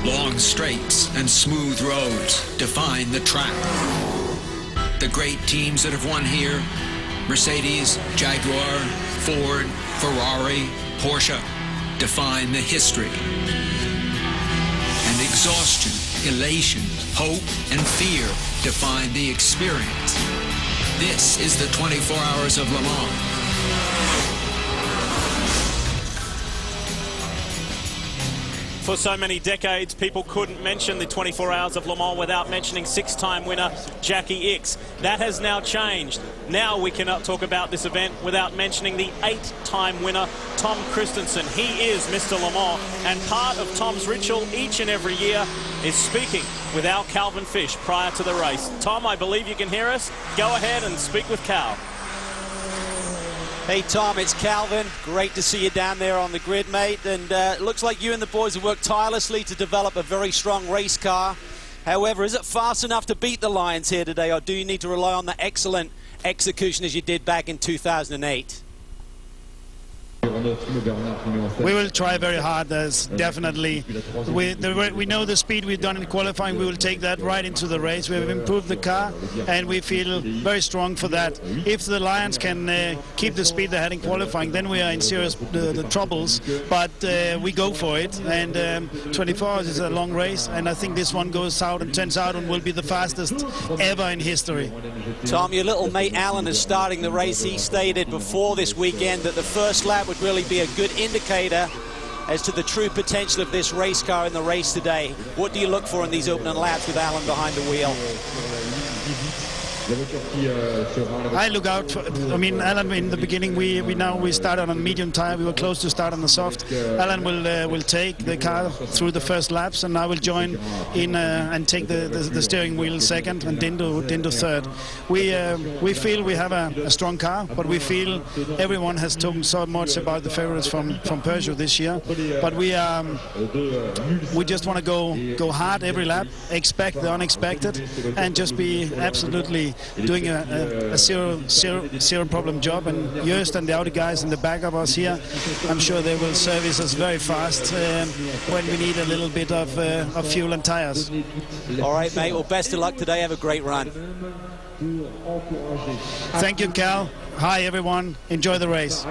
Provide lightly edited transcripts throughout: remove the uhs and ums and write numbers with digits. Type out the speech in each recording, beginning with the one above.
Long straights and smooth roads define the track. The great teams that have won here, Mercedes, Jaguar, Ford, Ferrari, Porsche, define the history. And exhaustion, elation, hope, and fear define the experience. This is the 24 Hours of Le Mans. For so many decades, people couldn't mention the 24 Hours of Le Mans without mentioning six-time winner Jackie Ickx. That has now changed. Now we cannot talk about this event without mentioning the 8-time winner, Tom Kristensen. He is Mr. Le Mans, and part of Tom's ritual each and every year is speaking with our Calvin Fish prior to the race. Tom, I believe you can hear us. Go ahead and speak with Cal. Hey Tom, it's Calvin. Great to see you down there on the grid, mate. And it looks like you and the boys have worked tirelessly to develop a very strong race car. However, is it fast enough to beat the Lions here today, or do you need to rely on the excellent execution as you did back in 2008? We will try very hard. There's definitely, we know the speed we've done in qualifying. We will take that right into the race. We have improved the car, and we feel very strong for that. If the Lions can keep the speed they had in qualifying, then we are in serious troubles. But we go for it, and 24 hours is a long race, and I think this one goes out and turns out and will be the fastest ever in history. Tom, your little mate Alan is starting the race. He stated before this weekend that the first lap would really be a good indicator as to the true potential of this race car in the race today. What do you look for in these opening laps with Alan behind the wheel? I look out for, I mean, Alan, in the beginning, we started on a medium tire. We were close to start on the soft. Alan will take the car through the first laps, and I will join in and take the steering wheel second, and Dindo third. We feel we have a strong car, but we feel everyone has talked so much about the favorites from Peugeot this year. But we just want to go hard every lap, expect the unexpected, and just be absolutely doing a zero problem job. And Jost and the other guys in the back of us here, I'm sure they will service us very fast when we need a little bit of fuel and tires. All right, mate. Well, best of luck today. Have a great run. Thank you, Cal. Hi, everyone. Enjoy the race.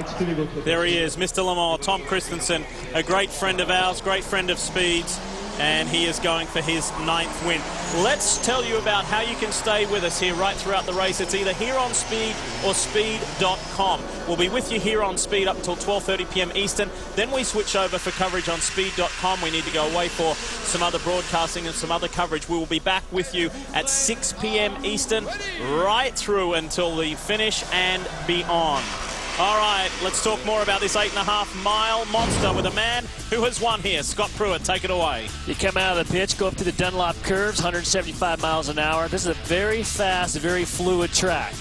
There he is, Mr. Le Mans, Tom Kristensen, a great friend of ours, great friend of Speed's, and he is going for his 9th win. Let's tell you about how you can stay with us here right throughout the race. It's either here on Speed or speed.com. We'll be with you here on Speed up until 12:30 p.m. Eastern. Then we switch over for coverage on speed.com. We need to go away for some other broadcasting and some other coverage. We will be back with you at 6 p.m. Eastern right through until the finish and beyond. All right, let's talk more about this 8.5-mile monster with a man who has won here. Scott Pruitt, take it away. You come out of the pitch, go up to the Dunlop curves, 175 miles an hour. This is a very fast, very fluid track.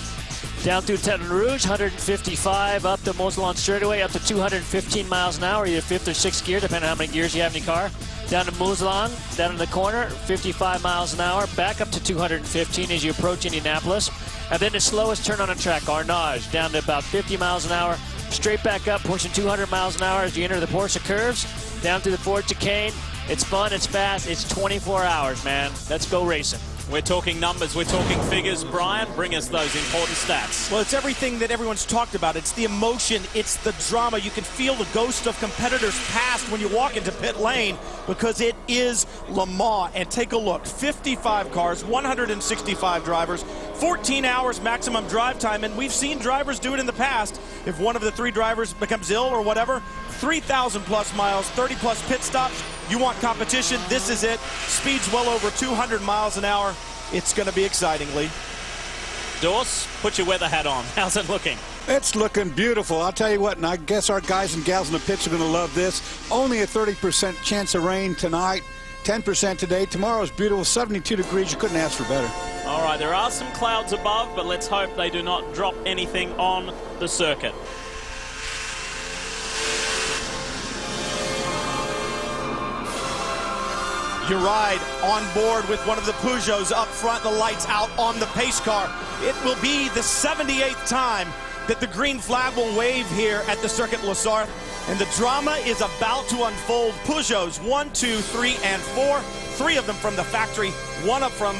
Down through Teton Rouge, 155, up the Moselon straightaway, up to 215 miles an hour, either 5th or 6th gear, depending on how many gears you have in your car. Down to Moselon, down in the corner, 55 miles an hour, back up to 215 as you approach Indianapolis. And then the slowest turn on the track, Arnage, down to about 50 miles an hour, straight back up, pushing 200 miles an hour as you enter the Porsche curves, down to the Ford chicane. It's fun, it's fast, it's 24 hours, man. Let's go racing. We're talking numbers, we're talking figures. Brian, bring us those important stats. Well, it's everything that everyone's talked about. It's the emotion, it's the drama. You can feel the ghost of competitors past when you walk into pit lane, because it is Le Mans. And take a look, 55 cars, 165 drivers, 14 hours maximum drive time, and we've seen drivers do it in the past. If one of the 3 drivers becomes ill or whatever, 3,000 plus miles, 30 plus pit stops. You want competition, this is it. Speed's well over 200 miles an hour. It's going to be exciting, Lee. Dorse, put your weather hat on. How's it looking? It's looking beautiful. I'll tell you what, and I guess our guys and gals in the pits are going to love this. Only a 30% chance of rain tonight, 10% today. Tomorrow's beautiful, 72 degrees. You couldn't ask for better. All right, there are some clouds above, but let's hope they do not drop anything on the circuit. You ride on board with one of the Peugeots up front, the lights out on the pace car. It will be the 78th time that the green flag will wave here at the Circuit La Sarthe, and the drama is about to unfold. Peugeots 1, 2, 3, and 4. 3 of them from the factory, 1 up from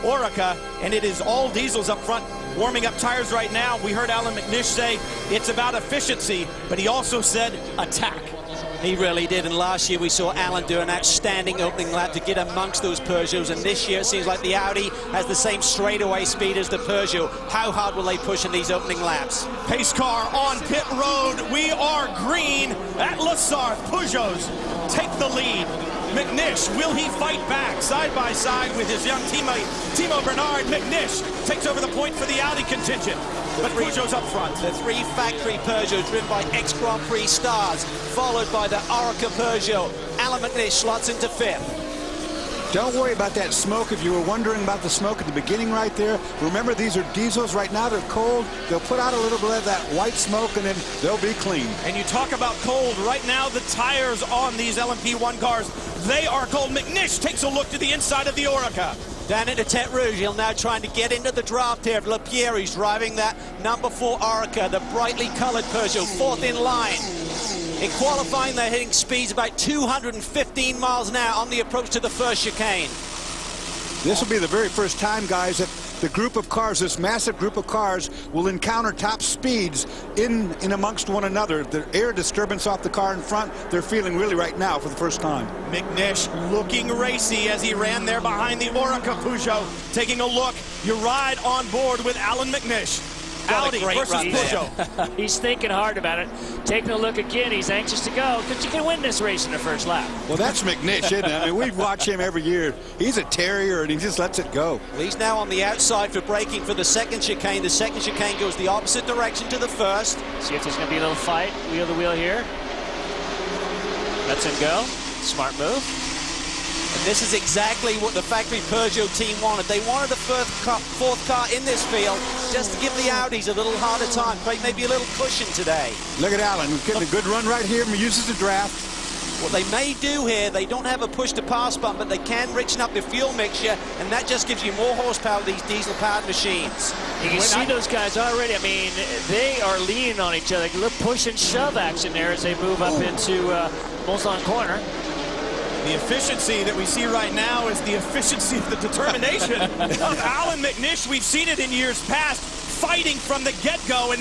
Orica, and it is all diesels up front warming up tires right now. We heard Alan McNish say it's about efficiency, but he also said attack. He really did, and last year we saw Alan do an outstanding opening lap to get amongst those Peugeots, and this year it seems like the Audi has the same straightaway speed as the Peugeot. How hard will they push in these opening laps? Pace car on pit road. We are green at La Sarthe. Peugeots take the lead. McNish, will he fight back side by side with his young teammate Timo Bernard? McNish takes over the point for the Audi contingent, but Peugeot's up front. The 3 factory Peugeots driven by ex-Grand Prix stars, followed by the Orica Peugeot. Alan McNish slots into 5th. Don't worry about that smoke. If you were wondering about the smoke at the beginning right there, remember these are diesels. Right now they're cold. They'll put out a little bit of that white smoke and then they'll be clean. And you talk about cold. Right now the tires on these LMP1 cars, they are cold. McNish takes a look to the inside of the Orica. Down into Tete Rouge, he'll now trying to get into the draft here of Lapierre. He's driving that number 4 Orica, the brightly colored Peugeot, 4th in line. In qualifying, they're hitting speeds about 215 miles an hour on the approach to the first chicane. This will be the very first time, guys, that the group of cars, this massive group of cars, will encounter top speeds in amongst one another. The air disturbance off the car in front, they're feeling really right now for the first time. McNish looking racy as he ran there behind the Orica Peugeot. Taking a look, you ride on board with Alan McNish. Audi versus Peugeot. He's thinking hard about it. Taking a look again, he's anxious to go because you can win this race in the first lap. Well, that's McNish, isn't it? I mean, we watch him every year. He's a terrier, and he just lets it go. Well, he's now on the outside for braking for the second chicane. The second chicane goes the opposite direction to the first. See if there's going to be a little fight, wheel to wheel here. Lets him go. Smart move. And this is exactly what the factory Peugeot team wanted. They wanted the fourth car in this field just to give the Audis a little harder time, maybe a little cushion today. Look at Alan. We're getting a good run right here. He uses the draft. What they may do here, they don't have a push-to-pass bump, but they can richen up the fuel mixture, and that just gives you more horsepower with these diesel-powered machines. You can see those guys already. I mean, they are leaning on each other. A little push and shove action there as they move up into Mulsanne corner. The efficiency that we see right now is the efficiency of the determination of Alan McNish. We've seen it in years past, fighting from the get-go. And